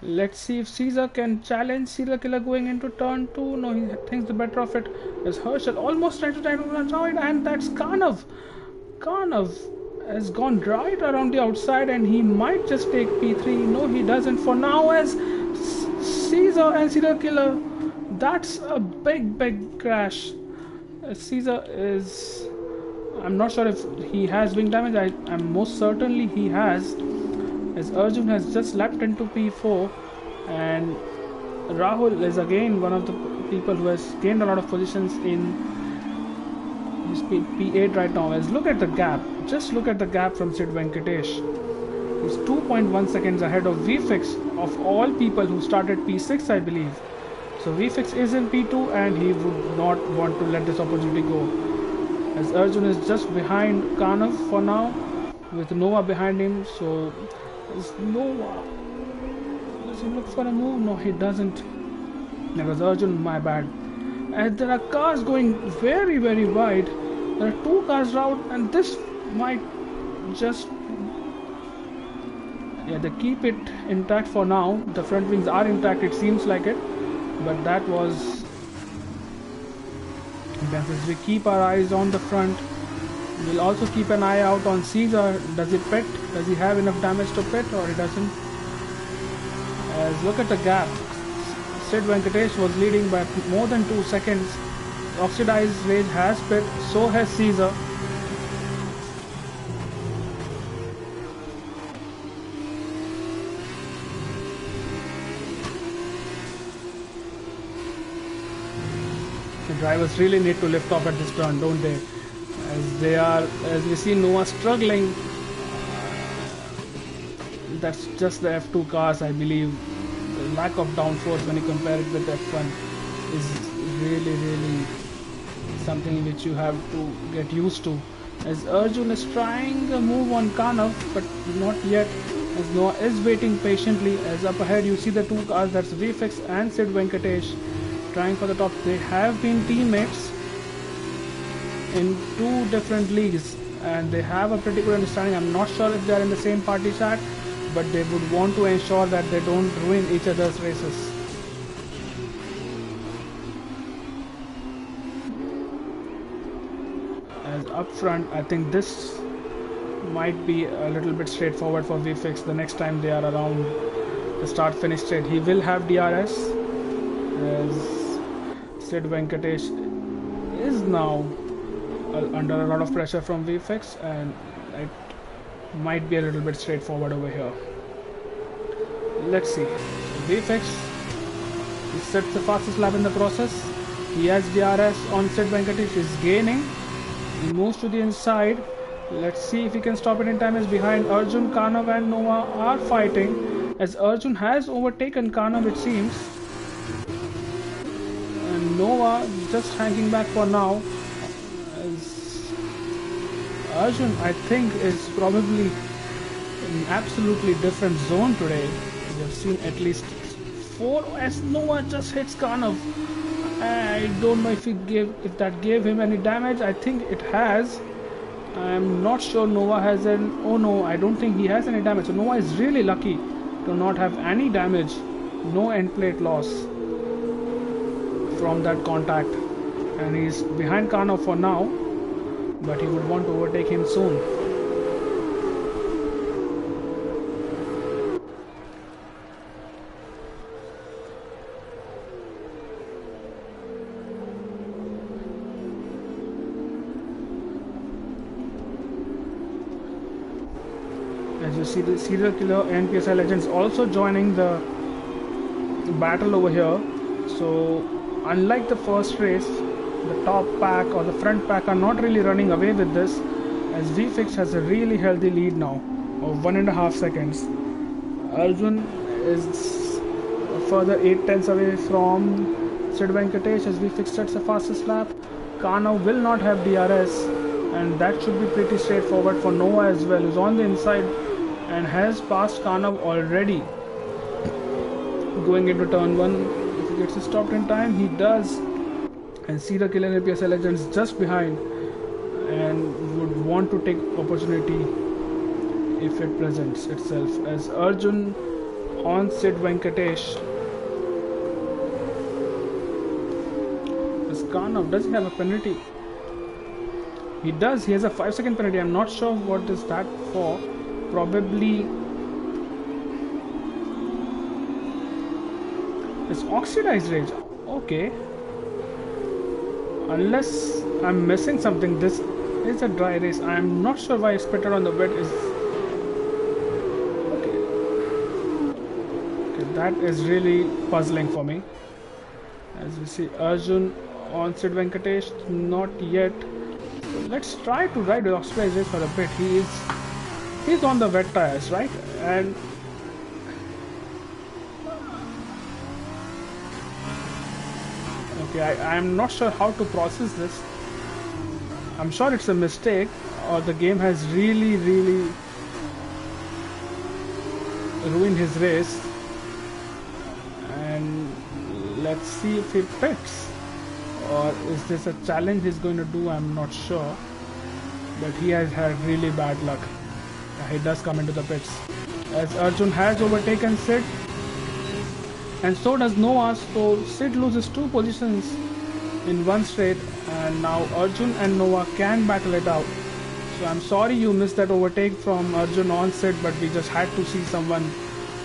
Let's see if Caesar can challenge Serial Killer going into turn 2. No, he thinks the better of it. As Herschel almost trying to avoid, and that's Kanav. Kanav has gone right around the outside, and he might just take P3. No, he doesn't for now, as Caesar and Serial Killer. That's a big crash. Caesar is, I'm not sure if he has wing damage. I'm most certainly he has, as Arjun has just leapt into P4, and Rahul is again one of the people who has gained a lot of positions in his P8 right now. As look at the gap, just look at the gap from Sid Venkatesh. He's 2.1 seconds ahead of VFix, of all people who started P6, I believe. So VFix is in P2 and he would not want to let this opportunity go. As Arjun is just behind Kanav for now, with Noah behind him. So is Noah, does he look for a move? No, he doesn't. That was Arjun, my bad. And there are cars going very wide. There are 2 cars out, and this might just, yeah, they keep it intact for now. The front wings are intact, it seems like it, but that was, as we keep our eyes on the front, we'll also keep an eye out on Caesar. Does he pit? Does he have enough damage to pit, or he doesn't? As look at the gap. Sid Venkatesh was leading by more than 2 seconds. Oxidized Rage has pit, so has Caesar. The drivers really need to lift off at this turn, don't they? As we see Noah struggling. That's just the F2 cars, I believe. The lack of downforce when you compare it with F1 is really something which you have to get used to. As Arjun is trying a move on Kanav, but not yet. As Noah is waiting patiently. As up ahead you see the 2 cars, that's VFX and Sid Venkatesh, trying for the top. They have been teammates in 2 different leagues and they have a pretty good understanding. I'm not sure if they are in the same party chat, but they would want to ensure that they don't ruin each other's races. As up front, I think this might be a little bit straightforward for VFX the next time they are around the start-finish straight. He will have DRS, as Sid Venkatesh is now under a lot of pressure from VFX, and it might be a little bit straightforward over here. Let's see. VFX, he sets the fastest lap in the process. He has DRS on Sid Venkatesh, is gaining. He moves to the inside. Let's see if he can stop it in time. Is behind Arjun, Kanav and Noah are fighting, as Arjun has overtaken Kanav, it seems. And Noah just hanging back for now. As Arjun, I think, is probably in an absolutely different zone today. We have seen at least 4 as Noah just hits Kanav. I don't know if that gave him any damage. I think it has. I'm not sure Noah has an... Oh no, I don't think he has any damage. So Noah is really lucky to not have any damage. No end plate loss from that contact. And he's behind Kanav for now, but he would want to overtake him soon. As you see, the serial killer and PSI legends also joining the battle over here. So unlike the first race, the top pack or the front pack are not really running away with this, as VFix has a really healthy lead now of 1.5 seconds. Arjun is a further 8 tenths away from Sid Venkatesh as VFix sets the fastest lap. Kanav will not have DRS, and that should be pretty straightforward for Noah as well, who's on the inside and has passed Kanav already. Going into turn 1, if he gets stopped in time, he does. And see the killer PSI legends just behind and would want to take opportunity if it presents itself, as Arjun on Sid Venkatesh. As Kanav doesn't have a penalty. He does, he has a 5-second penalty. I'm not sure what is that for. Probably it's oxidized rage. Okay. Unless I'm missing something, this is a dry race. I'm not sure why Spitter on the wet is... Okay, that is really puzzling for me. As we see Arjun on Sid Venkatesh, not yet. So let's try to ride with oxidized race for a bit. He is He's on the wet tires, right? And okay, I'm not sure how to process this. I'm sure it's a mistake, or the game has really ruined his race. And let's see if he pits, or is this a challenge he's going to do? I'm not sure, but he has had really bad luck. He does come into the pits as Arjun has overtaken Sid, and so does Noah. So Sid loses 2 positions in one straight, and now Arjun and Noah can battle it out. So I'm sorry you missed that overtake from Arjun on Sid, but we just had to see someone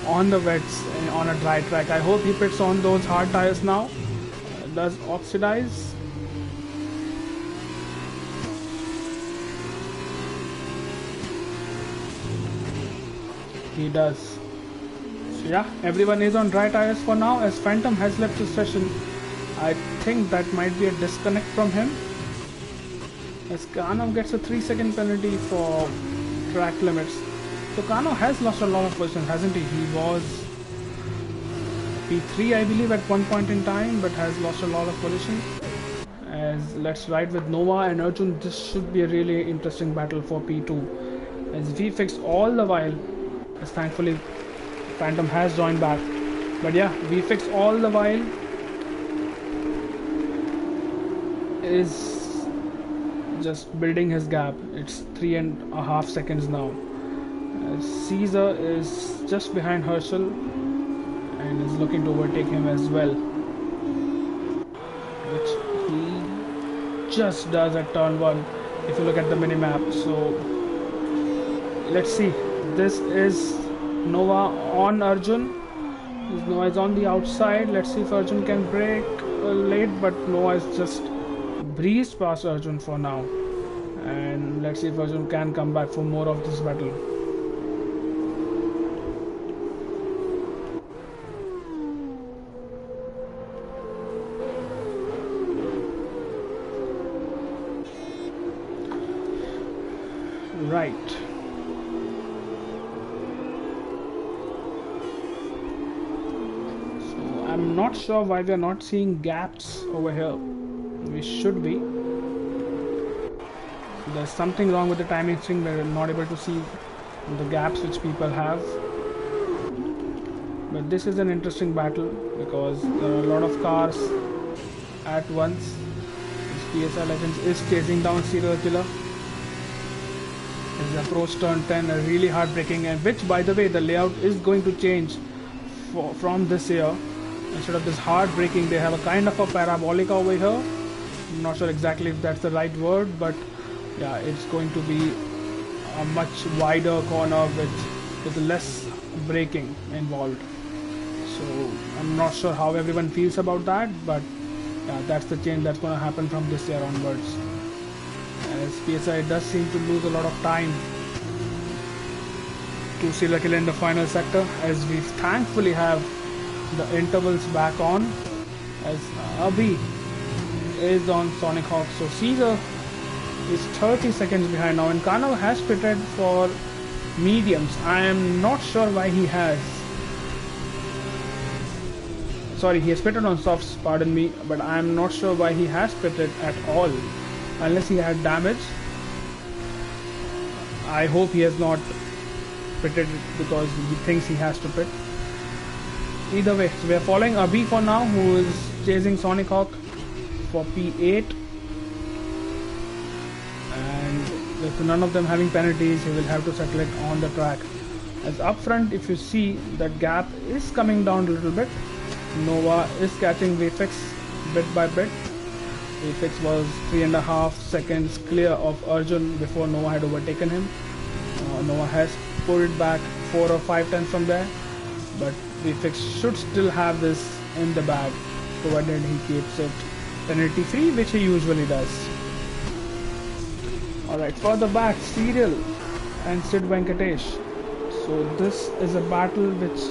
on the wets on a dry track. I hope he pits on those hard tires now. Does oxidize. He does. So yeah, everyone is on dry tires for now as Phantom has left the session. I think that might be a disconnect from him, as Kano gets a 3-second penalty for track limits. So Kano has lost a lot of positions, hasn't he? He was P3 I believe at one point in time, but has lost a lot of positions. As let's ride with Noah and Arjun. This should be a really interesting battle for P2, as we fix all the while, as thankfully Phantom has joined back. But yeah, we fix all the while is just building his gap. It's 3.5 seconds now. Caesar is just behind Herschel and is looking to overtake him as well, which he just does at turn 1 if you look at the minimap. So let's see. This is Noah on Arjun. Noah is on the outside. Let's see if Arjun can break late, but Noah is just breezed past Arjun for now. And let's see if Arjun can come back for more of this battle. Right. So I'm not sure why we are not seeing gaps over here. We should be. There's something wrong with the timing string. We're not able to see the gaps which people have. But this is an interesting battle because there are a lot of cars at once. This PSI Legends is chasing down Serial Killer. As they approach turn 10, a really hard braking, and which by the way the layout is going to change from this year. Instead of this hard braking, they have a kind of a parabolic over here. I'm not sure exactly if that's the right word, but yeah, it's going to be a much wider corner with less braking involved. So I'm not sure how everyone feels about that, but yeah, that's the change that's going to happen from this year onwards. As PSI does seem to lose a lot of time to Serial Killer in the final sector, as we thankfully have the intervals back on, as Abhi is on Sonic Hawk. So Caesar is 30 seconds behind now, and Kano has pitted for mediums. I am not sure why he has. Sorry, he has pitted on softs, pardon me, but I am not sure why he has pitted at all, unless he had damage. I hope he has not pitted because he thinks he has to pit. Either way, so we are following Abhi for now, who is chasing Sonic Hawk for P8, and with none of them having penalties, he will have to settle it on the track. As up front, if you see, that gap is coming down a little bit. Nova is catching VFX bit by bit. VFX was 3.5 seconds clear of Arjun before Noah had overtaken him. Noah has pulled back 4 or 5 tenths from there, but VFX should still have this in the bag, provided he keeps it penalty free, which he usually does. Alright, further back, Serial and Sid Venkatesh. So this is a battle which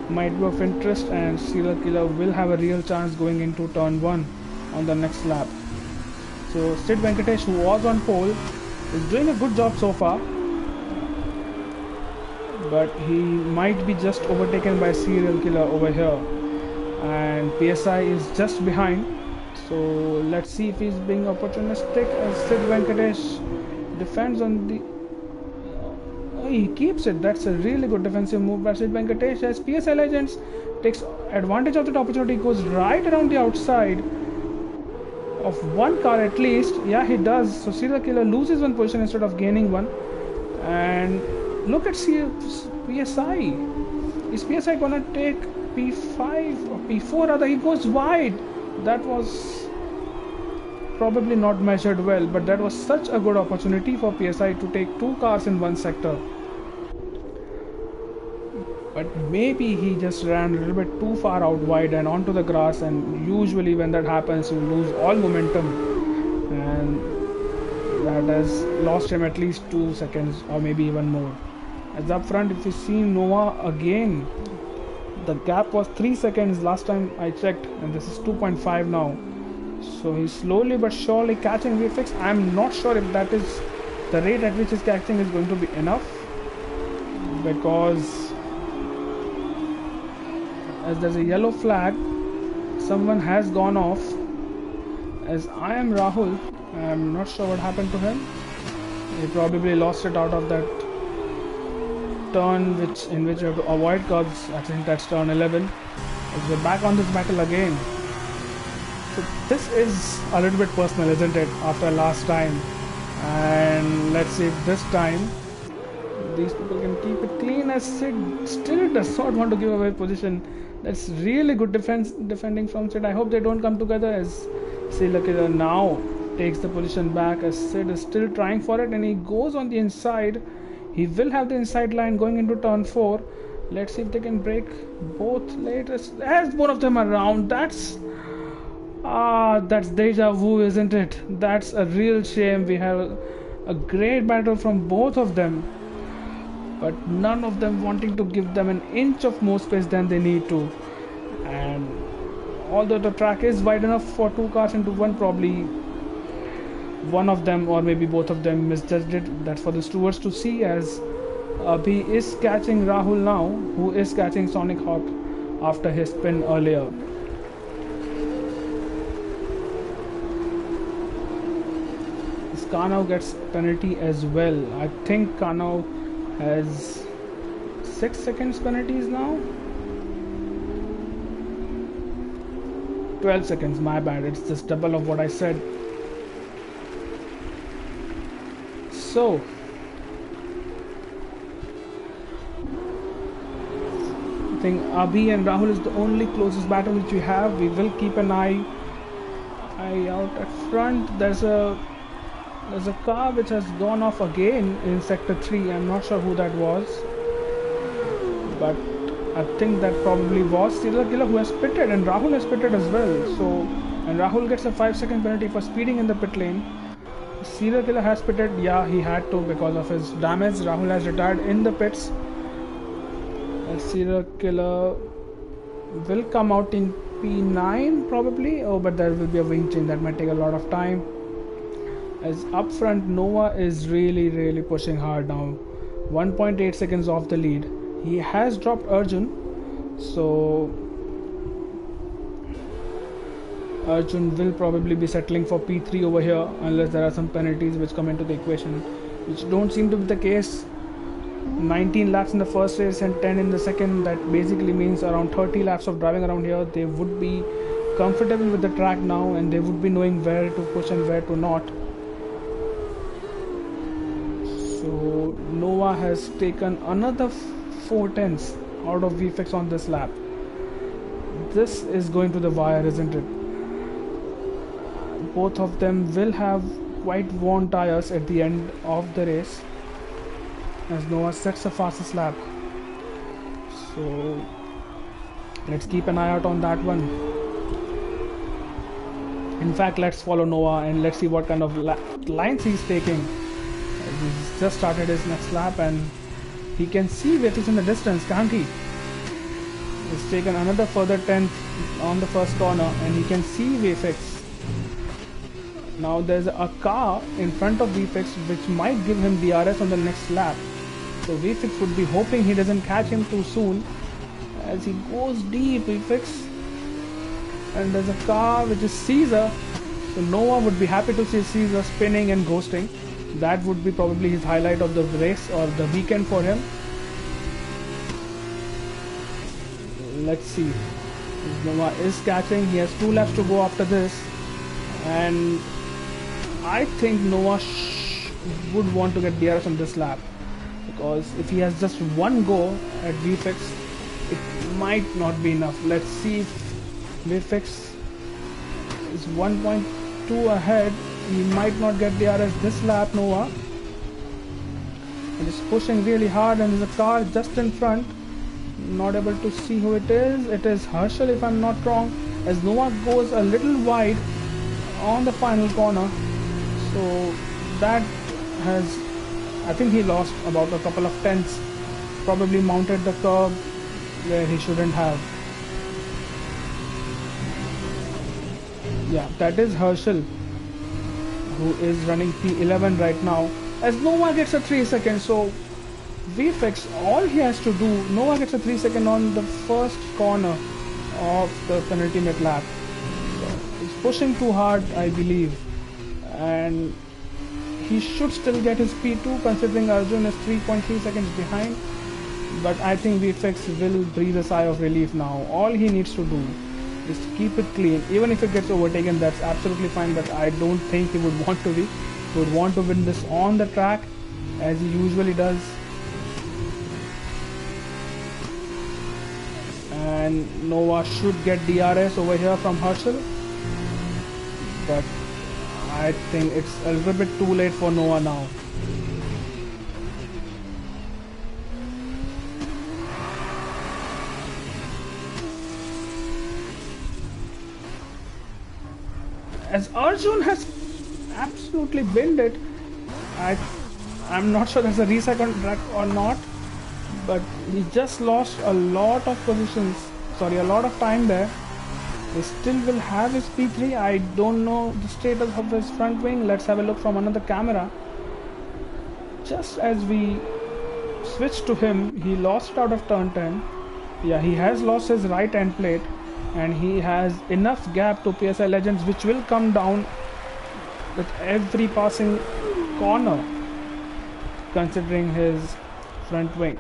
might be of interest, and Serial Killer will have a real chance going into turn 1 on the next lap. So Sid Venkatesh, who was on pole, is doing a good job so far. but he might be just overtaken by serial killer over here, and PSI is just behind. So let's see if he's being opportunistic as Sid Venkatesh defends on the... Oh, he keeps it. That's a really good defensive move by Sid Venkatesh as PSI Legends takes advantage of that opportunity, goes right around the outside of one car at least. Yeah, he does. So serial killer loses one position instead of gaining one. And look at PSI. Is PSI gonna take P5 or P4 rather? He goes wide. That was probably not measured well, but that was such a good opportunity for PSI to take two cars in one sector. But maybe he just ran a little bit too far out wide and onto the grass, and usually when that happens you lose all momentum, and that has lost him at least 2 seconds or maybe even more. As up front, if you see Noah again, the gap was 3 seconds last time I checked, and this is 2.5 now. So he's slowly but surely catching VFX. I'm not sure if that is the rate at which he's catching is going to be enough, because as there's a yellow flag, someone has gone off. As I am Rahul, I'm not sure what happened to him. He probably lost it out of that turn in which you have to avoid curves. I think that's turn 11. As we're back on this battle again. So this is a little bit personal, isn't it, after last time? And let's see if this time these people can keep it clean, as Sid still does not want to give away position. That's really good defending from Sid. I hope they don't come together, as Silakira now takes the position back, as Sid is still trying for it, and he goes on the inside. He will have the inside line going into turn 4. Let's see if they can break both latest. As both of them are around, that's deja vu, isn't it? That's a real shame. We have a great battle from both of them, but none of them wanting to give them an inch of more space than they need to. And although the track is wide enough for two cars into one, probably one of them or maybe both of them misjudged it. That's for the stewards to see, as Abhi is catching Rahul now, who is catching Sonic Hawk after his spin earlier. Kanau gets penalty as well. I think Kanau has 6 seconds penalties now. 12 seconds, my bad. It's just double of what I said. So I think Abhi and Rahul is the only closest battle which we have. We will keep an eye out at front. There's a car which has gone off again in sector 3. I'm not sure who that was, but I think that probably was Serial Killer, who has pitted, and Rahul has pitted as well. So, and Rahul gets a 5-second penalty for speeding in the pit lane. Serial Killer has pitted. Yeah, he had to because of his damage. Rahul has retired in the pits. And Serial Killer will come out in P9 probably. Oh, but there will be a wing change that might take a lot of time. As up front, Noah is really pushing hard now. 1.8 seconds off the lead. He has dropped Arjun, so Arjun will probably be settling for P3 over here, unless there are some penalties which come into the equation, which don't seem to be the case. 19 laps in the first race and 10 in the second. That basically means around 30 laps of driving around here. They would be comfortable with the track now, and they would be knowing where to push and where to not. So Noah has taken another 4 tenths out of VFX on this lap. This is going to the wire, isn't it? Both of them will have quite worn tires at the end of the race, as Noah sets the fastest lap. So let's keep an eye out on that one. In fact, let's follow Noah and let's see what kind of lines he's taking. He's just started his next lap, and he can see VFX in the distance, can't he? He's taken another further 10th on the first corner, and he can see VFX. Now there's a car in front of VFX which might give him DRS on the next lap. So VFix would be hoping he doesn't catch him too soon as he goes deep. VFix, and there's a car which is Caesar. So Noah would be happy to see Caesar spinning and ghosting. That would be probably his highlight of the race or the weekend for him. Let's see. Noah is catching. He has 2 laps to go after this, and I think Noah would want to get DRS on this lap, because if he has just one go at VFX, it might not be enough. Let's see if VFX is 1.2 ahead. He might not get DRS this lap. Noah, and is pushing really hard, and there's a car just in front. Not able to see who it is. It is Herschel, if I'm not wrong, as Noah goes a little wide on the final corner. So that has, I think he lost about a couple of tenths, probably mounted the curb where he shouldn't have. Yeah, that is Herschel, who is running P11 right now, as Noah gets a 3 seconds. So VFX, all he has to do, Noah gets a 3 second on the first corner of the penultimate lap. So he's pushing too hard, I believe, and he should still get his P2 considering Arjun is 3.3 seconds behind. But I think VFX will breathe a sigh of relief now. All he needs to do is to keep it clean. Even if it gets overtaken, that's absolutely fine, but I don't think he would want to be. He would want to win this on the track, as he usually does. And Noah should get DRS over here from Herschel, but I think it's a little bit too late for Noah now. As Arjun has absolutely binned it, I'm not sure that's a reset on track or not, but he just lost a lot of positions, a lot of time there. He still will have his P3. I don't know the status of his front wing. Let's have a look from another camera. Just as we switch to him, he lost it out of turn 10. Yeah, he has lost his right end plate, and he has enough gap to PSI Legends, which will come down with every passing corner considering his front wing.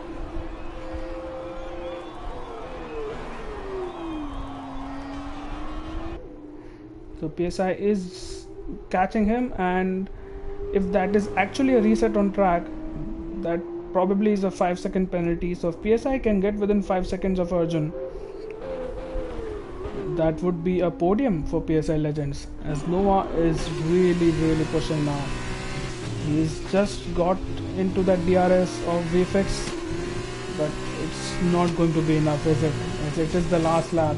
So PSI is catching him, and if that is actually a reset on track, that probably is a 5-second penalty. So if PSI can get within 5 seconds of Arjun, that would be a podium for PSI Legends, as Noah is really pushing now. He's just got into that DRS of VFX, but it's not going to be enough, is it? As it is the last lap,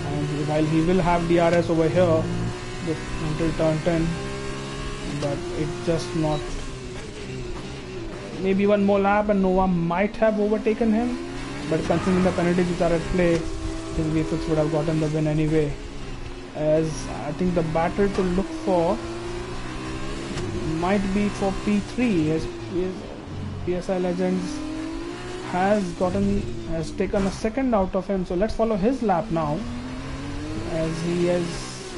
and while he will have DRS over here until turn 10, but it's just not. Maybe one more lap and Noah might have overtaken him, but considering the penalties which are at play, I think VFX would have gotten the win anyway. As I think the battle to look for might be for P3, as PSI Legends has taken a second out of him. So let's follow his lap now, as he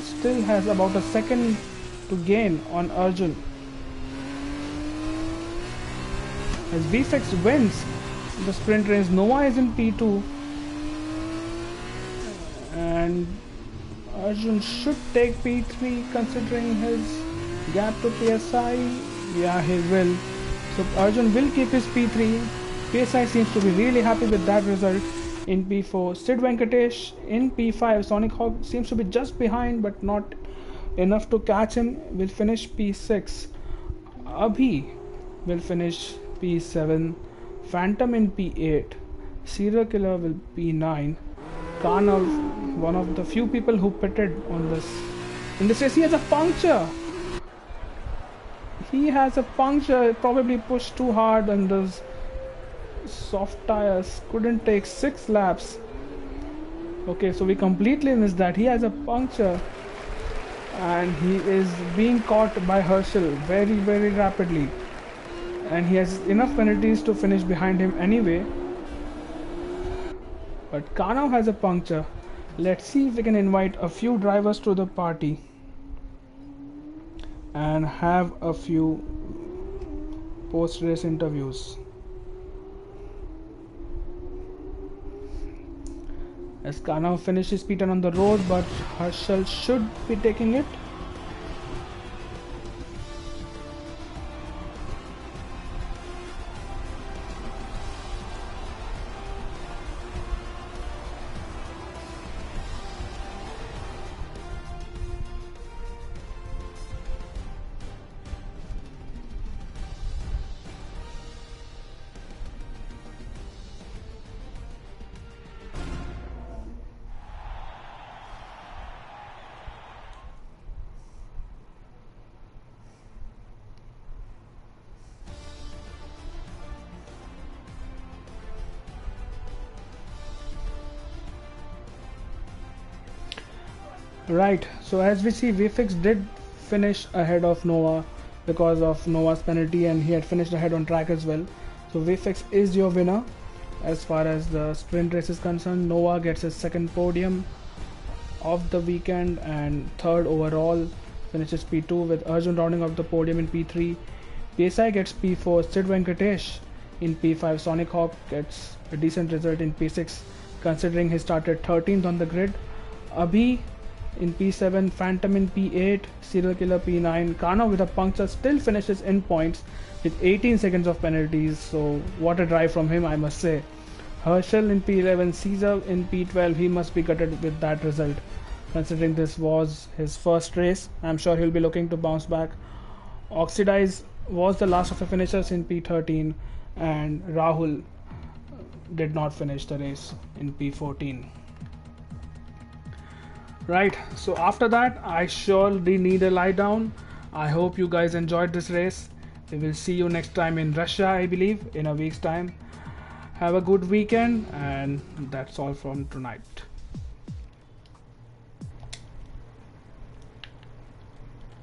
still has about a second to gain on Arjun. As VFX wins the sprint race, Noah is in P2, and Arjun should take P3 considering his gap to PSI. Yeah, he will. So Arjun will keep his P3. PSI seems to be really happy with that result in P4. Sid Venkatesh in P5. Sonic Hawk seems to be just behind, but not enough to catch him. Will finish P6. Abhi will finish P7. Phantom in P8. Serial Killer will P9. Karnal, one of the few people who pitted on this in this race, he has a puncture. He has a puncture. Probably pushed too hard on those soft tires. Couldn't take 6 laps. Okay, so we completely missed that. He has a puncture, and he is being caught by Herschel very rapidly. and he has enough penalties to finish behind him anyway. But Kanav has a puncture. Let's see if we can invite a few drivers to the party and have a few post-race interviews. As Kanav finishes P10 on the road, but Herschel should be taking it. Right, so as we see, Vfix did finish ahead of Noah because of Noah's penalty, and he had finished ahead on track as well. So Vfix is your winner as far as the sprint race is concerned. Noah gets his second podium of the weekend and third overall, finishes P2 with Arjun rounding out the podium in P3. PSI gets P4, Sid Venkatesh in P5, Sonic Hawk gets a decent result in P6 considering he started 13th on the grid. Abhi in P7, Phantom in P8, Serial Killer P9. Kanav with a puncture still finishes in points with 18 seconds of penalties, so what a drive from him, I must say. Herschel in P11, Caesar in P12. He must be gutted with that result considering this was his first race. I'm sure he'll be looking to bounce back. Oxidize was the last of the finishers in P13, and Rahul did not finish the race in P14. Right, so after that I surely need a lie down. I hope you guys enjoyed this race. We will see you next time in Russia, I believe, in a week's time. Have a good weekend, and that's all from tonight.